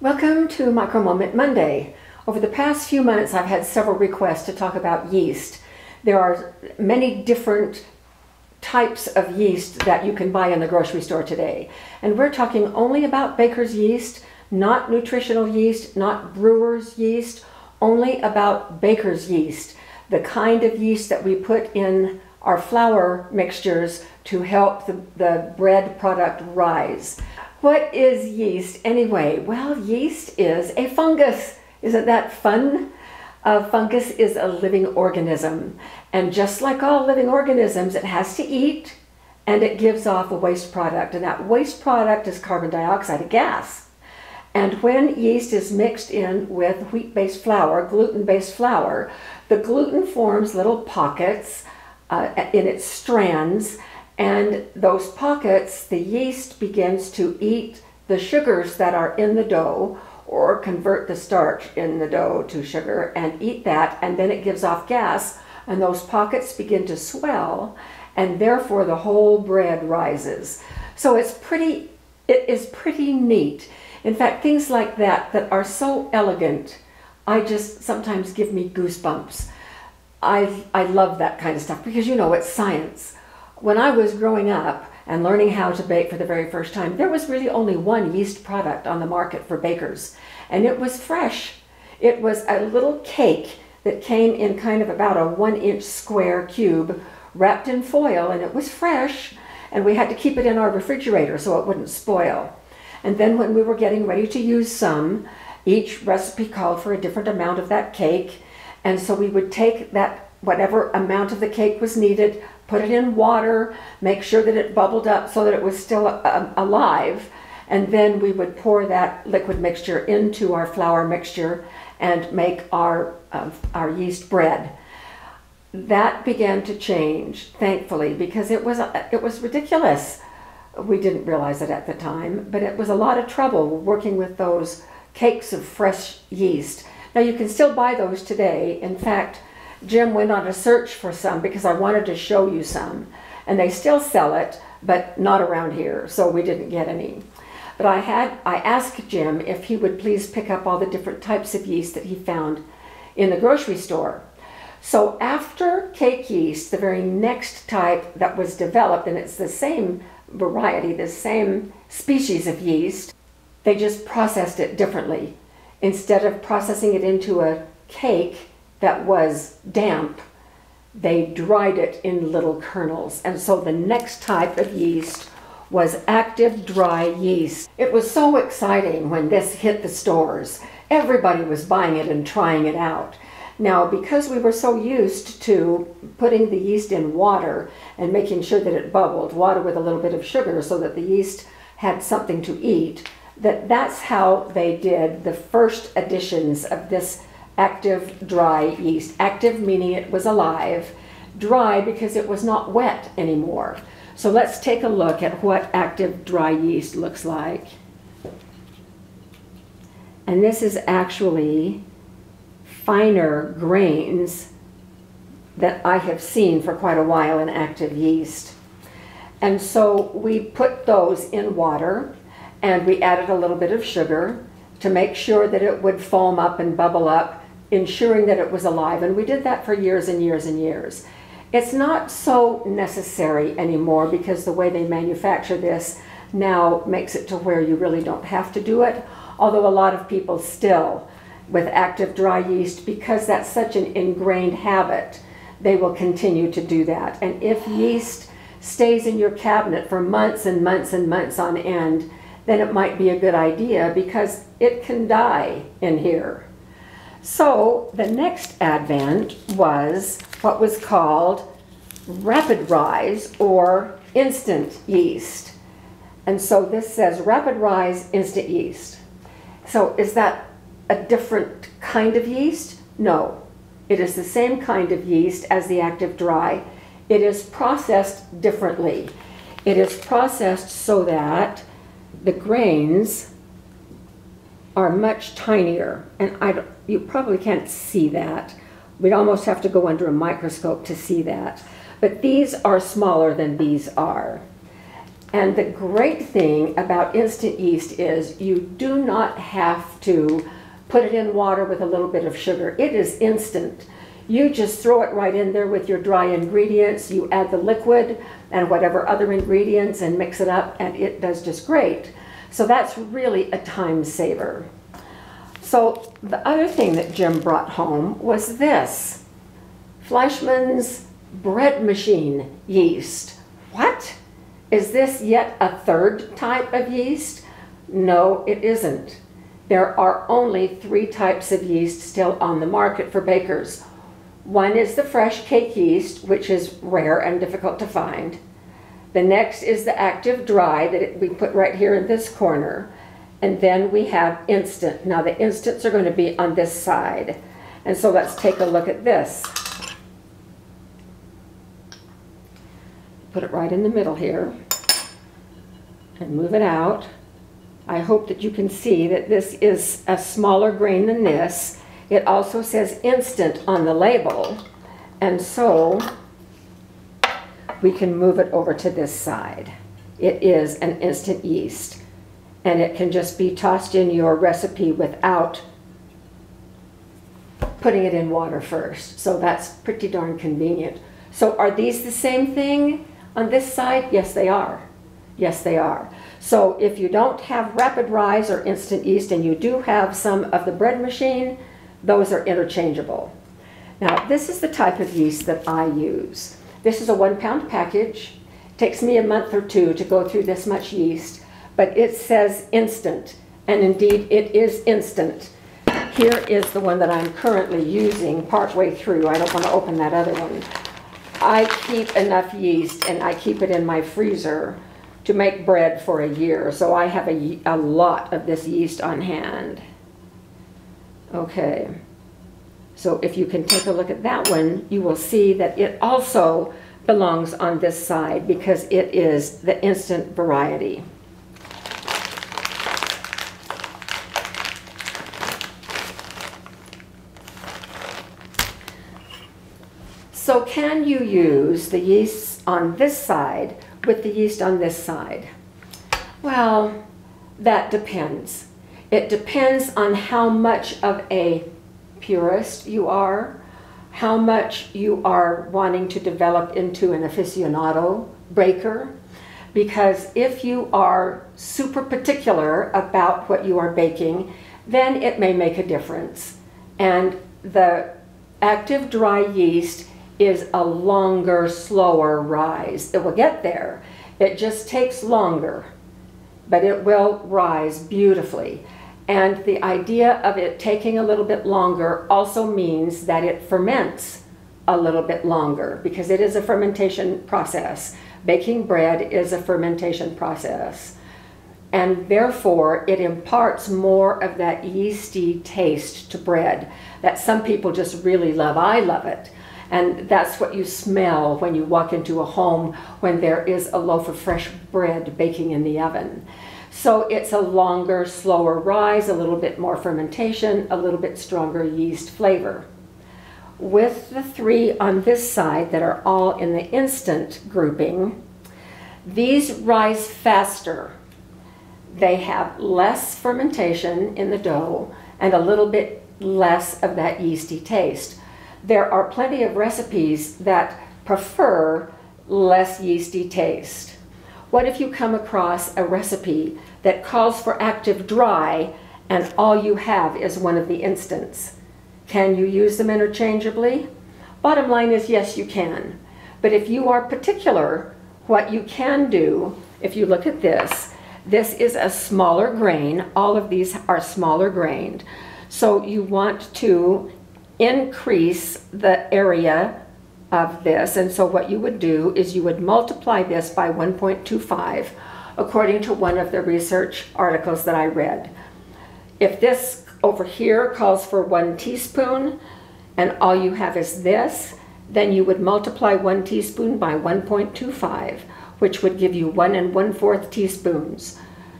Welcome to MicroMoment Monday. Over the past few months, I've had several requests to talk about yeast. There are many different types of yeast that you can buy in the grocery store today. And we're talking only about baker's yeast, not nutritional yeast, not brewer's yeast, only about baker's yeast, the kind of yeast that we put in our flour mixtures to help the bread product rise. What is yeast anyway? Well, yeast is a fungus. Isn't that fun? A fungus is a living organism. And just like all living organisms, it has to eat and it gives off a waste product. And that waste product is carbon dioxide, a gas. And when yeast is mixed in with wheat-based flour, gluten-based flour, the gluten forms little pockets in its strands. And those pockets, the yeast begins to eat the sugars that are in the dough or convert the starch in the dough to sugar and eat that, and then it gives off gas, and those pockets begin to swell, and therefore the whole bread rises. So it is pretty neat. In fact, things like that are so elegant, I just sometimes give me goosebumps. I love that kind of stuff because, you know, it's science. When I was growing up and learning how to bake for the very first time, there was really only one yeast product on the market for bakers, and it was fresh. It was a little cake that came in kind of about a 1-inch square cube wrapped in foil, and it was fresh, and we had to keep it in our refrigerator so it wouldn't spoil. And then when we were getting ready to use some, each recipe called for a different amount of that cake, and so we would take that, whatever amount of the cake was needed, put it in water, make sure that it bubbled up so that it was still alive, and then we would pour that liquid mixture into our flour mixture and make our yeast bread. That began to change, thankfully, because it was ridiculous. We didn't realize it at the time, but it was a lot of trouble working with those cakes of fresh yeast. Now you can still buy those today. In fact, Jim went on a search for some because I wanted to show you some, and they still sell it, but not around here, so we didn't get any. But I asked Jim if he would please pick up all the different types of yeast that he found in the grocery store. So after cake yeast, the very next type that was developed, and it's the same variety, the same species of yeast, they just processed it differently. Instead of processing it into a cake that was damp, they dried it in little kernels. And so the next type of yeast was active dry yeast. It was so exciting when this hit the stores. Everybody was buying it and trying it out. Now, because we were so used to putting the yeast in water and making sure that it bubbled, water with a little bit of sugar so that the yeast had something to eat, that's how they did the first editions of this active dry yeast. Active meaning it was alive, dry because it was not wet anymore. So let's take a look at what active dry yeast looks like. And this is actually finer grains that I have seen for quite a while in active yeast. And so we put those in water and we added a little bit of sugar to make sure that it would foam up and bubble up, ensuring that it was alive. And we did that for years and years and years. It's not so necessary anymore because the way they manufacture this now makes it to where you really don't have to do it, although a lot of people still, with active dry yeast, because that's such an ingrained habit, they will continue to do that. And if yeast stays in your cabinet for months and months and months on end, then it might be a good idea because it can die in here. So the next advent was what was called rapid rise or instant yeast. And so this says rapid rise instant yeast. So is that a different kind of yeast? No. It is the same kind of yeast as the active dry. It is processed differently. It is processed so that the grains are much tinier, and you probably can't see that. We'd almost have to go under a microscope to see that. But these are smaller than these are. And the great thing about instant yeast is you do not have to put it in water with a little bit of sugar. It is instant. You just throw it right in there with your dry ingredients. You add the liquid and whatever other ingredients and mix it up, and it does just great. So that's really a time saver. So the other thing that Jim brought home was this. Fleischmann's bread machine yeast. What? Is this yet a third type of yeast? No, it isn't. There are only 3 types of yeast still on the market for bakers. One is the fresh cake yeast, which is rare and difficult to find. The next is the active dry that we put right here in this corner. And then we have instant. Now the instants are going to be on this side. And so let's take a look at this. Put it right in the middle here and move it out. I hope that you can see that this is a smaller grain than this. It also says instant on the label, and so we can move it over to this side. It is an instant yeast, and it can just be tossed in your recipe without putting it in water first. So that's pretty darn convenient. So are these the same thing on this side? Yes, they are. Yes, they are. So if you don't have rapid rise or instant yeast and you do have some of the bread machine, those are interchangeable. Now, this is the type of yeast that I use. This is a 1-pound package. It takes me a month or 2 to go through this much yeast, but it says instant, and indeed it is instant. Here is the one that I'm currently using partway through. I don't want to open that other one. I keep enough yeast and I keep it in my freezer to make bread for a year, so I have a lot of this yeast on hand. Okay, so if you can take a look at that one, you will see that it also belongs on this side because it is the instant variety. So can you use the yeast on this side with the yeast on this side? Well, that depends. It depends on how much of a purist you are, how much you are wanting to develop into an aficionado baker, because if you are super particular about what you are baking, then it may make a difference. And the active dry yeast is a longer, slower rise. It will get there. It just takes longer, but it will rise beautifully. And the idea of it taking a little bit longer also means that it ferments a little bit longer because it is a fermentation process. Baking bread is a fermentation process. And therefore, it imparts more of that yeasty taste to bread that some people just really love. I love it. And that's what you smell when you walk into a home when there is a loaf of fresh bread baking in the oven. So it's a longer, slower rise, a little bit more fermentation, a little bit stronger yeast flavor. With the 3 on this side that are all in the instant grouping, these rise faster. They have less fermentation in the dough and a little bit less of that yeasty taste. There are plenty of recipes that prefer less yeasty taste. What if you come across a recipe that calls for active dry and all you have is one of the instants? Can you use them interchangeably? Bottom line is yes, you can. But if you are particular, what you can do, if you look at this, this is a smaller grain. All of these are smaller grained. So you want to increase the area of this, and so what you would do is you would multiply this by 1.25 according to one of the research articles that I read. If this over here calls for 1 teaspoon and all you have is this, then you would multiply 1 teaspoon by 1.25, which would give you 1 1/4 teaspoons.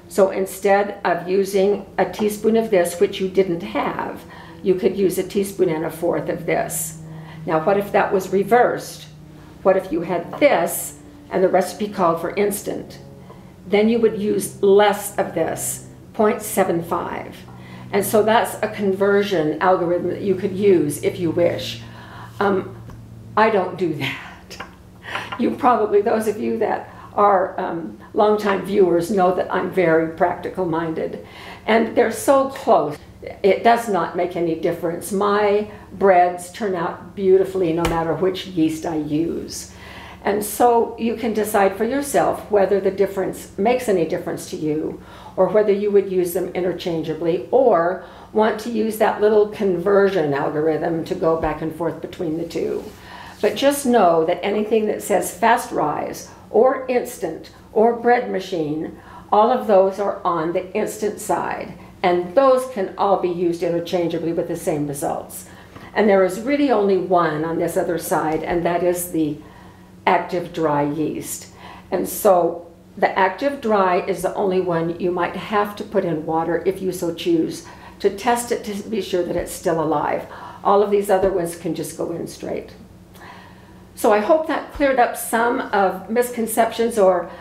So instead of using a teaspoon of this, which you didn't have, you could use a teaspoon and 1/4 of this. Now, what if that was reversed? What if you had this and the recipe called for instant? then you would use less of this, 0.75. And so that's a conversion algorithm that you could use if you wish. I don't do that. You probably, those of you that are longtime viewers know that I'm very practical minded. And they're so close, it does not make any difference. My breads turn out beautifully no matter which yeast I use. And so you can decide for yourself whether the difference makes any difference to you, or whether you would use them interchangeably, or want to use that little conversion algorithm to go back and forth between the two. But just know that anything that says fast rise, or instant, or bread machine, all of those are on the instant side, and those can all be used interchangeably with the same results. And there is really only one on this other side, and that is the active dry yeast. And so the active dry is the only one you might have to put in water if you so choose, to test it to be sure that it's still alive. All of these other ones can just go in straight. So I hope that cleared up some of misconceptions, or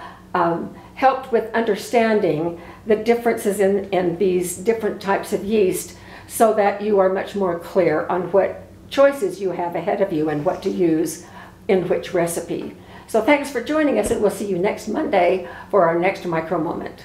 helped with understanding the differences in these different types of yeast, so that you are much more clear on what choices you have ahead of you and what to use in which recipe. So thanks for joining us, and we'll see you next Monday for our next Micro Moment.